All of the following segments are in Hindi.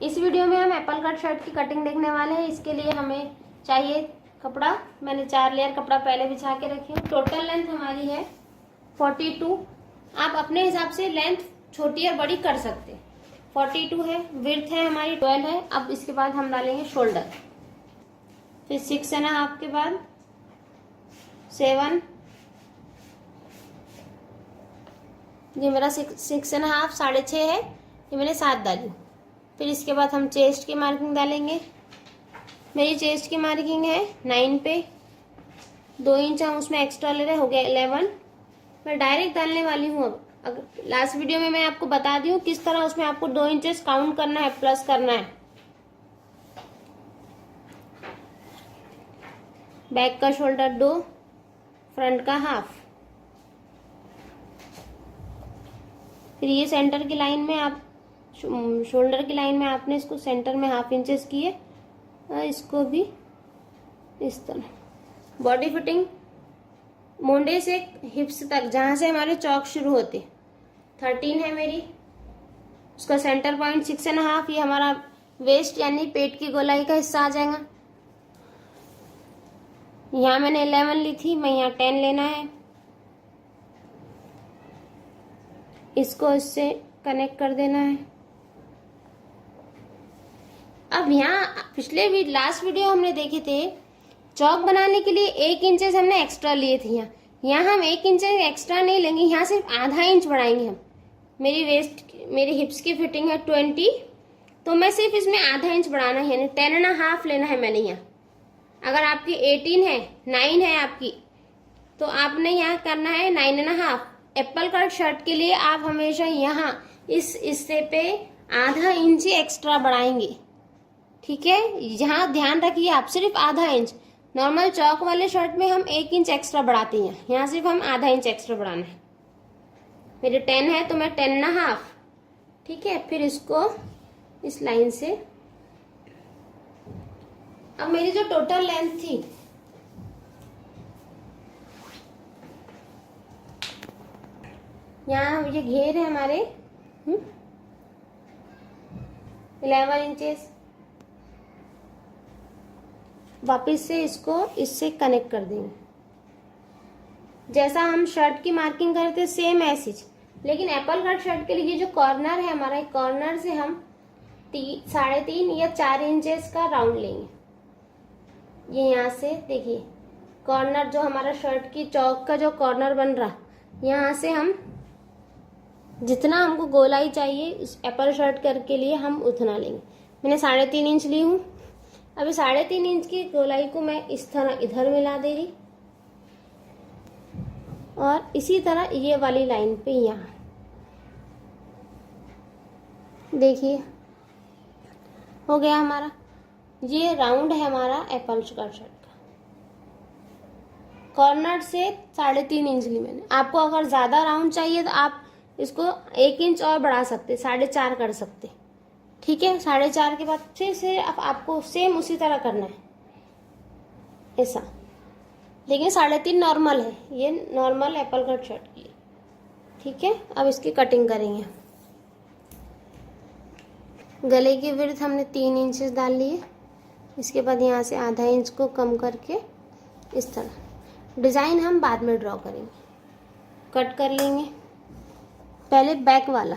इस वीडियो में हम एप्पल कट शर्ट की कटिंग देखने वाले हैं। इसके लिए हमें चाहिए कपड़ा। मैंने 4 लेयर कपड़ा पहले बिछा के रखी हूँ। टोटल लेंथ हमारी है 42। आप अपने हिसाब से लेंथ छोटी और बड़ी कर सकते हैं। 42 है। विड्थ है हमारी 12 है। अब इसके बाद हम डालेंगे शोल्डर, फिर 6.5 के बाद 7, ये मेरा 6.5 6.5 है, ये मैंने 7 डाली। फिर इसके बाद हम चेस्ट की मार्किंग डालेंगे। मेरी चेस्ट की मार्किंग है 9 पे, 2 इंच हम उसमें एक्स्ट्रा ले रहे, हो गया 11। मैं डायरेक्ट डालने वाली हूँ। अब लास्ट वीडियो में मैं आपको बता दी हूँ किस तरह उसमें आपको 2 इंचेस काउंट करना है, प्लस करना है। बैक का शोल्डर 2, फ्रंट का हाफ। फिर ये सेंटर की लाइन में आप शोल्डर की लाइन में आपने इसको सेंटर में हाफ इंचेस किए और इसको भी इस तरह। बॉडी फिटिंग मोंडे से हिप्स तक जहां से हमारे चौक शुरू होते 13 है मेरी। उसका सेंटर पॉइंट 6.5, ये हमारा वेस्ट यानी पेट की गोलाई का हिस्सा आ जाएगा। यहाँ मैंने 11 ली थी, मैं यहाँ 10 लेना है। इसको इससे कनेक्ट कर देना है। अब यहाँ पिछले भी लास्ट वीडियो हमने देखे थे, चौक बनाने के लिए 1 इंचेस हमने एक्स्ट्रा लिए थे। यहाँ हम 1 इंच एक्स्ट्रा नहीं लेंगे, यहाँ सिर्फ आधा इंच बढ़ाएंगे हम। मेरी हिप्स की फिटिंग है 20, तो मैं सिर्फ इसमें आधा इंच बढ़ाना है, यानी 10.5 लेना है मैंने यहाँ। अगर आपकी 18 है, 9 है आपकी, तो आपने यहाँ करना है 9.5। एप्पल कट शर्ट के लिए आप हमेशा यहाँ इस हिस्से पे आधा इंच ही एक्स्ट्रा बढ़ाएंगे, ठीक है। यहाँ ध्यान रखिए आप, सिर्फ आधा इंच। नॉर्मल चौक वाले शर्ट में हम 1 इंच एक्स्ट्रा बढ़ाते हैं, यहाँ सिर्फ हम आधा इंच एक्स्ट्रा बढ़ाना है। मेरे 10 है तो मैं 10.5, ठीक है। फिर इसको इस लाइन से, अब मेरी जो टोटल लेंथ थी, यहाँ ये घेर है हमारे 11 इंचेस। वापस से इसको इससे कनेक्ट कर देंगे जैसा हम शर्ट की मार्किंग करते सेम ऐसी। लेकिन एप्पल कट शर्ट के लिए जो कॉर्नर है हमारा, कॉर्नर से हम 3.5 या 4 इंचेस का राउंड लेंगे। ये यहाँ से देखिए कॉर्नर जो हमारा शर्ट की चौक का जो कॉर्नर बन रहा, यहाँ से हम जितना हमको गोलाई चाहिए इस एप्पल शर्ट के लिए हम उतना लेंगे। मैंने 3.5 इंच ली हूँ। अभी 3.5 इंच की गोलाई को मैं इस तरह इधर मिला दे रही और इसी तरह ये वाली लाइन पे यहाँ देखिए हो गया हमारा। ये राउंड है हमारा एप्पल कट शर्ट का। कॉर्नर से 3.5 इंच ली मैंने। आपको अगर ज्यादा राउंड चाहिए तो आप इसको 1 इंच और बढ़ा सकते, 4.5 कर सकते, ठीक है। 4.5 के बाद फिर से आपको सेम उसी तरह करना है ऐसा। लेकिन 3.5 नॉर्मल है, ये नॉर्मल एप्पल कट शर्ट के लिए, ठीक है। अब इसकी कटिंग करेंगे। गले की विड्थ हमने 3 इंचेस डाल लिए। इसके बाद यहाँ से आधा इंच को कम करके इस तरह डिजाइन हम बाद में ड्रॉ करेंगे। कट कर लेंगे पहले बैक वाला।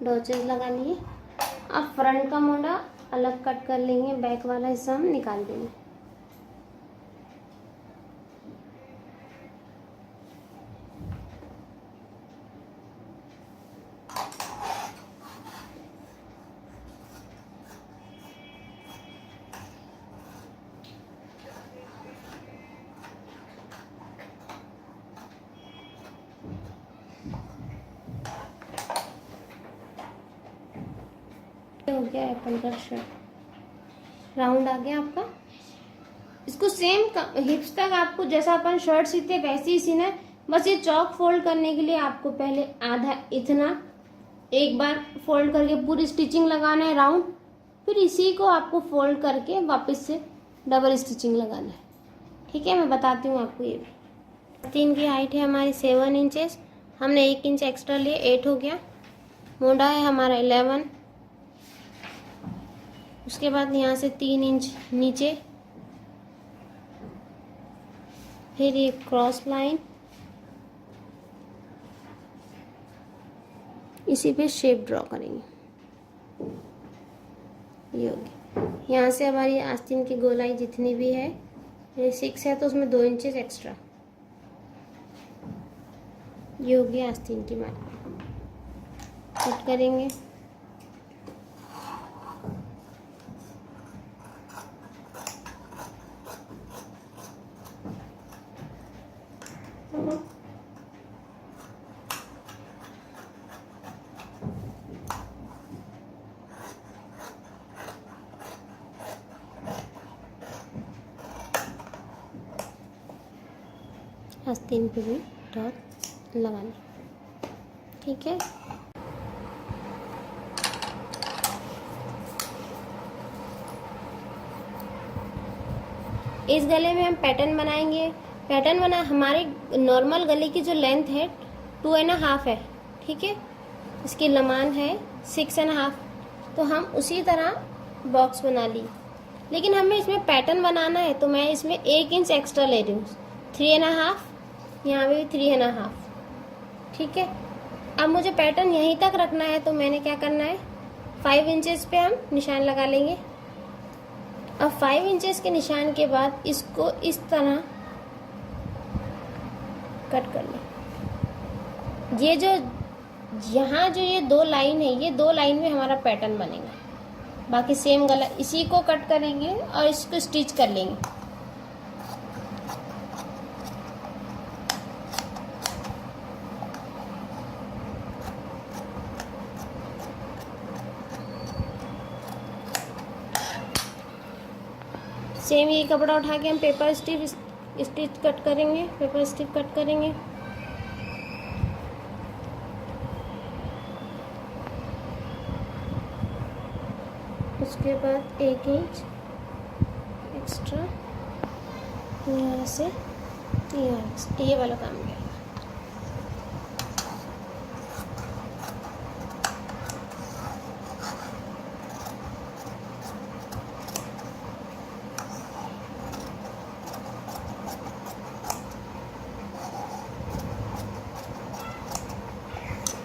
डॉचेस लगा लिए। अब फ्रंट का मोड़ा अलग कट कर लेंगे, बैक वाला हिस्सा हम निकाल देंगे। हो गया एप्पल कट शर्ट, राउंड आ गया आपका। इसको सेम हिप्स तक आपको जैसा अपन शर्ट सीते वैसे ही सीना है। बस ये चौक फोल्ड करने के लिए आपको पहले आधा इतना एक बार फोल्ड करके पूरी स्टिचिंग लगाना है राउंड, फिर इसी को आपको फोल्ड करके वापस से डबल स्टिचिंग लगाना है। ठीक है, मैं बताती हूँ आपको। ये आस्तीन की हाइट है हमारी 7 इंचेस, हमने 1 इंच एक्स्ट्रा लिए, 8 हो गया। मोढ़ा है हमारा 11, उसके बाद यहाँ से 3 इंच नीचे, फिर ये क्रॉस लाइन, इसी पे शेप ड्रॉ करेंगे। ये हो गया। यहाँ से हमारी आस्तीन की गोलाई जितनी भी है, ये 6 है तो उसमें 2 इंचेस एक्स्ट्रा। ये हो गया आस्तीन की मार्क। कट करेंगे। आस्तीन पे भी डॉट लगाना। ठीक है, इस गले में हम पैटर्न बनाएंगे। पैटर्न बना हमारे नॉर्मल गले की जो लेंथ है 2.5 है। ठीक है, इसकी लंबाई है 6.5, तो हम उसी तरह बॉक्स बना ली। लेकिन हमें इसमें पैटर्न बनाना है तो मैं इसमें 1 इंच एक्स्ट्रा ले रही हूँ, 3.5, यहाँ पे 3.5। ठीक है, अब मुझे पैटर्न यहीं तक रखना है तो मैंने क्या करना है, 5 इंचेस पे हम निशान लगा लेंगे। अब 5 इंचेस के निशान के बाद इसको इस तरह कट कर लें। ये जो यहाँ जो ये 2 लाइन है, ये 2 लाइन में हमारा पैटर्न बनेगा। बाकी सेम गला इसी को कट करेंगे और इसको स्टिच कर लेंगे। सेम ये कपड़ा उठा के हम पेपर स्टिच कट करेंगे, पेपर स्टिच कट करेंगे। उसके बाद 1 इंच एक्स्ट्रा यहाँ से यहाँ से, ये वाला काम किया।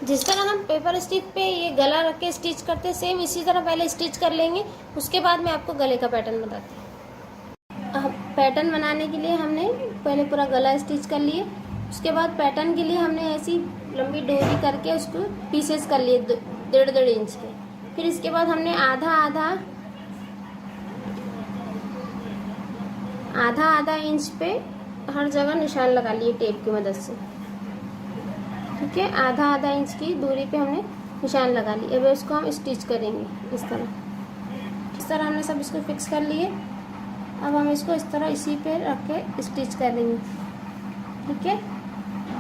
जिस तरह हम पेपर स्टिच पे ये गला रख के स्टिच करते हैं, सेम इसी तरह पहले स्टिच कर लेंगे। उसके बाद मैं आपको गले का पैटर्न बताती हूँ। अब पैटर्न बनाने के लिए हमने पहले पूरा गला स्टिच कर लिए। उसके बाद पैटर्न के लिए हमने ऐसी लंबी डोरी करके उसको पीसेस कर लिए 1.5 इंच के। फिर इसके बाद हमने आधा इंच पे हर जगह निशान लगा लिए टेप की मदद से। ठीक है, आधा इंच की दूरी पे हमने निशान लगा ली। अब इसको हम स्टिच करेंगे इस तरह हमने सब इसको फिक्स कर लिए। अब हम इसको इस तरह इसी पे रख के स्टिच कर देंगे। ठीक है,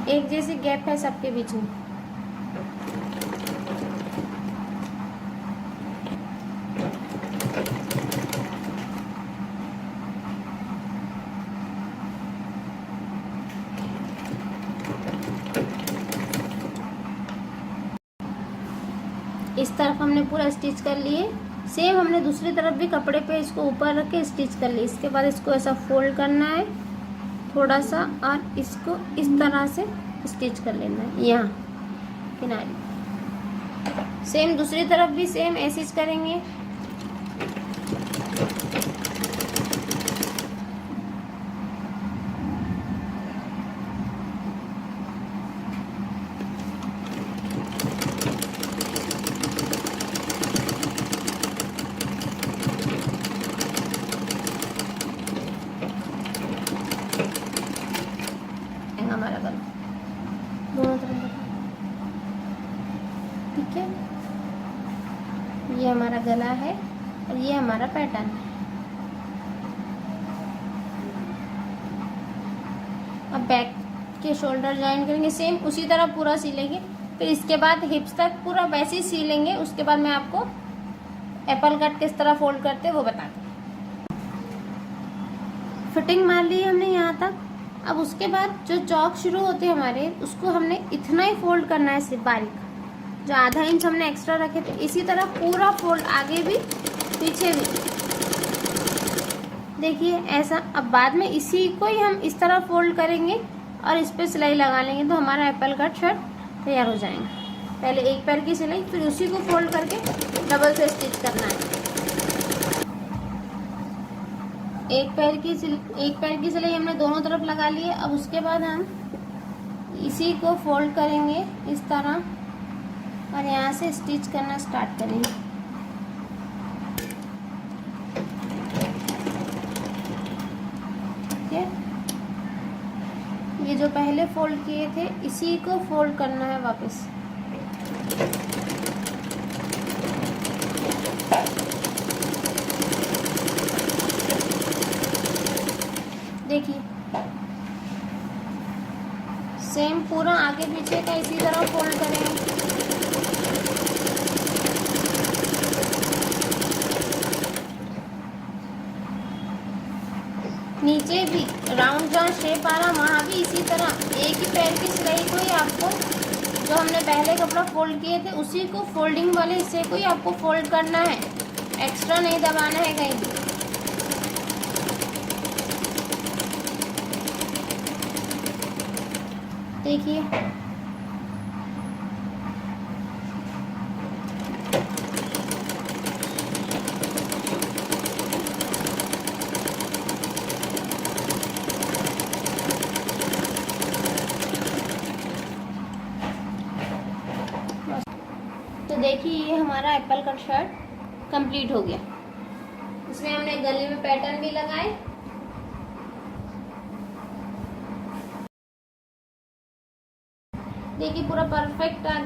एक जैसे गैप है सबके बीच में। इस तरफ हमने पूरा स्टिच कर लिए। सेम हमने दूसरी तरफ भी कपड़े पे इसको ऊपर रख के स्टिच कर लिए। इसके बाद इसको ऐसा फोल्ड करना है थोड़ा सा और इसको इस तरह से स्टिच कर लेना है यहाँ किनारे। सेम दूसरी तरफ भी सेम ऐसे ही करेंगे। हमारा गला दोनों तरफ। ठीक है, ये हमारा गला है और ये हमारा पैटर्न है। अब बैक के शोल्डर ज्वाइन करेंगे, सेम उसी तरह पूरा सिलेंगे। फिर इसके बाद हिप्स तक पूरा वैसे ही सिलेंगे। उसके बाद मैं आपको एप्पल कट किस तरह फोल्ड करते हैं वो बताती हूँ। फिटिंग मार ली हमने यहाँ तक। अब उसके बाद जो चौक शुरू होते हैं हमारे, उसको हमने इतना ही फोल्ड करना है, सिर्फ बारीक, जो आधा इंच हमने एक्स्ट्रा रखे थे। इसी तरह पूरा फोल्ड, आगे भी पीछे भी, देखिए ऐसा। अब बाद में इसी को ही हम इस तरह फोल्ड करेंगे और इस पे सिलाई लगा लेंगे, तो हमारा एप्पल कट शर्ट तैयार हो जाएगा। पहले एक पैर की सिलाई, फिर उसी को फोल्ड करके डबल से स्टिच करना है। एक पैर की सिलाई हमने दोनों तरफ लगा ली है। अब उसके बाद हम इसी को फोल्ड करेंगे इस तरह और यहाँ से स्टिच करना स्टार्ट करेंगे। ठीक है, ये जो पहले फोल्ड किए थे इसी को फोल्ड करना है वापस। देखिए सेम पूरा आगे पीछे का इसी तरह फोल्ड करेंगे। नीचे भी राउंड जहाँ शेप आ रहा वहाँ भी इसी तरह एक ही पैर की सिलाई को ही आपको, जो हमने पहले कपड़ा फोल्ड किए थे उसी को, फोल्डिंग वाले हिस्से को ही आपको फोल्ड करना है, एक्स्ट्रा नहीं दबाना है कहीं भी। देखिए तो देखिए ये हमारा एप्पल कट शर्ट कंप्लीट हो गया। इसमें हमने गले में पैटर्न भी लगाए। देखिए पूरा परफेक्ट आ